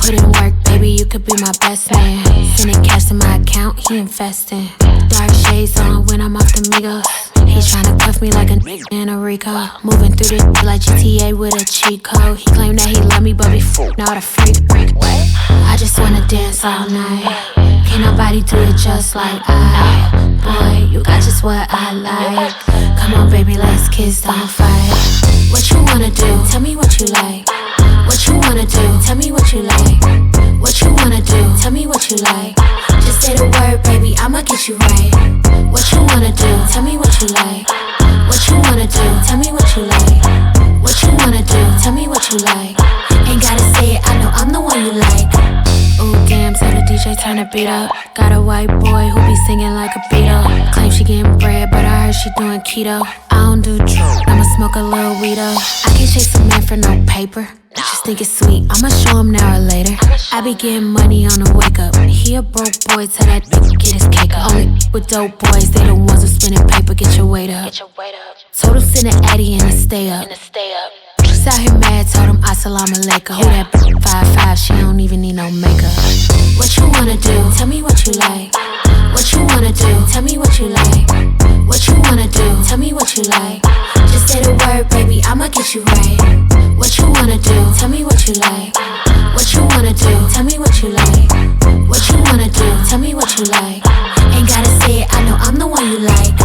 put in work, baby, you could be my best man. Sending cash to my account, he investing. Dark shades on when I'm off the Migos. He tryna cuff me like a in a Rico. Moving through the like GTA with a cheat code. He claimed that he love me, but before not a freak. I just wanna dance all night. Can't nobody do it just like I. Boy, you got just what I like. Come on, baby, let's kiss, don't fight. What you wanna do? Tell me what you like. What you wanna do? Tell me what you like. What you wanna do? Tell me what you like. Just say the word, baby, I'ma get you right. What you wanna do? Tell me what you like. What you wanna do? Tell me what you like. What you wanna do? Tell me what you like. Ain't gotta say it, I know I'm the one you like. Ooh, damn, tell the DJ turn the beat up. Got a white boy who be singing like a Beatle. Claim she getting bread, but I heard she doing keto. I don't do drugs, I'ma smoke a little weed up. I can't chase a man for no paper. Just think it's sweet, I'ma show him now or later. I be getting money on the wake up. He a broke boy, tell that get his cake up. Only with dope boys, they the ones who spinning paper, get your weight up. Told him send an Addy and to stay up. Just out here mad, told him assalamu alaikum. Who that 5'5", she don't even need no makeup. What you wanna do? Tell me what you like. What you wanna do? Tell me what you like. What you wanna do? Tell me what you like. Just say the word, baby, I'ma get you right. What you wanna do? Tell me what you like. What you wanna do? Tell me what you like. What you wanna do? Tell me what you like. Ain't gotta say it, I know I'm the one you like.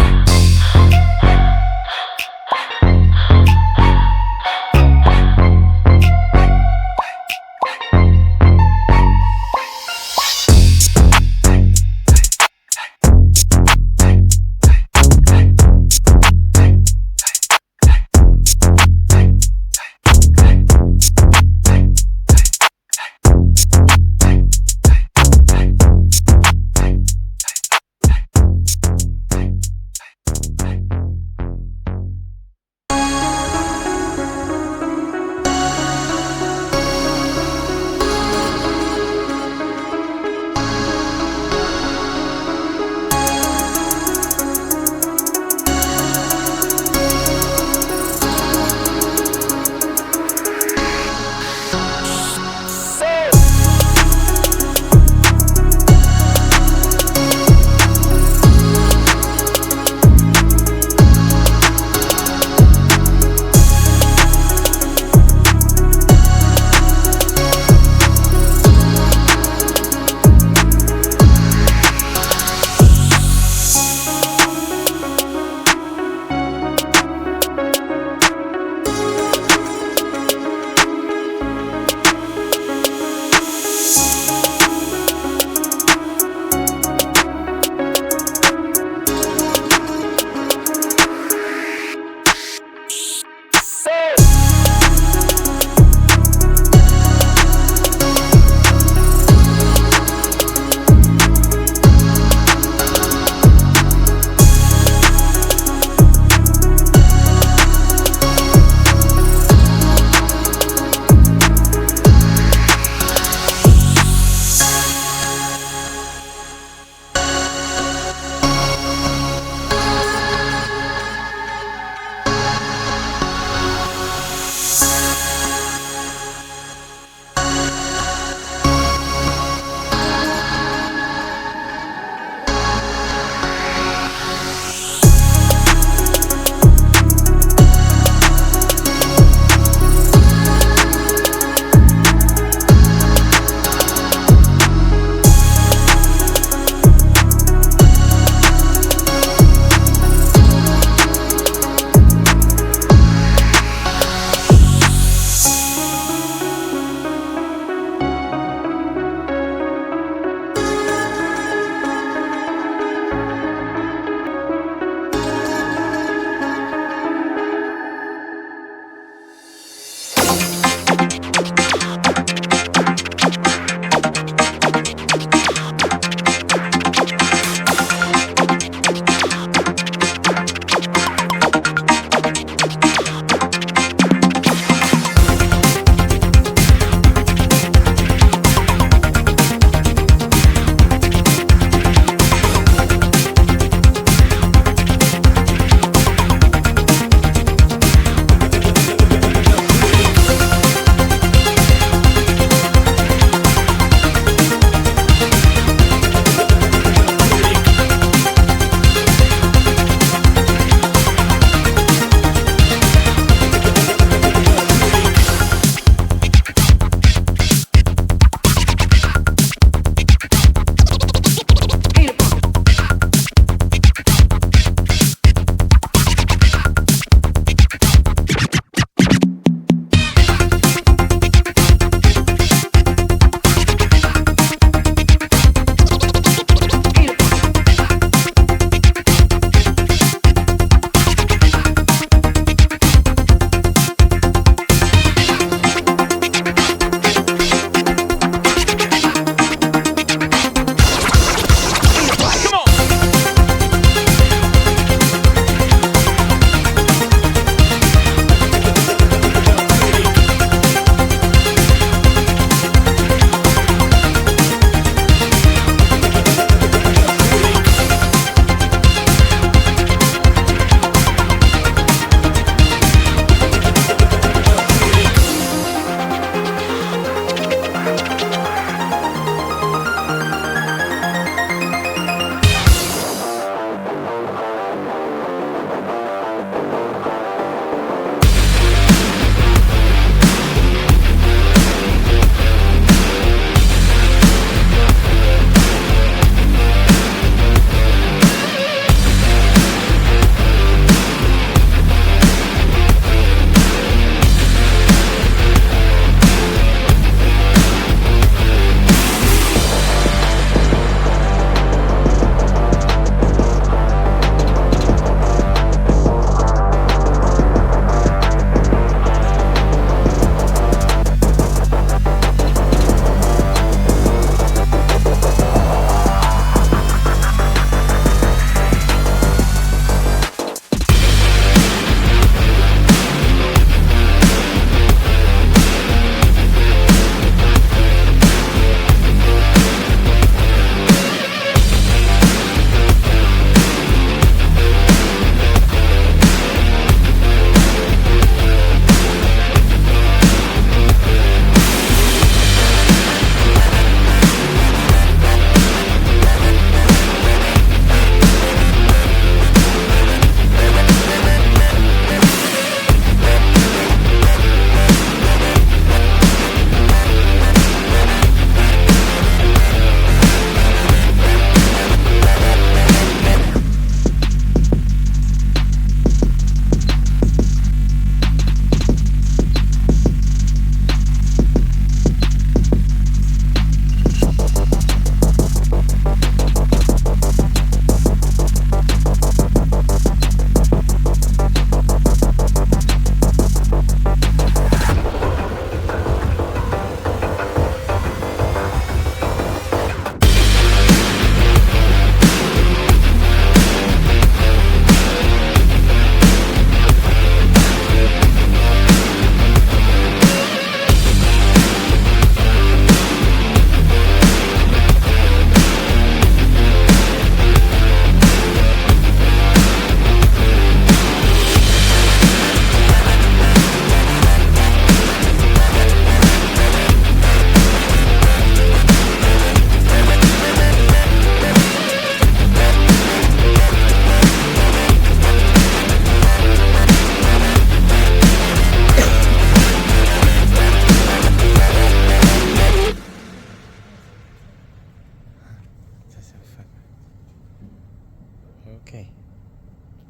Okay.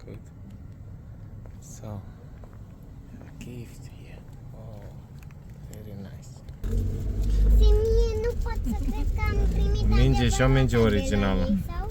Good. So, a gift here. Oh, very nice. Și mie nu pot să cred că am primit Minge și o minge adevărata de la originală. ei, sau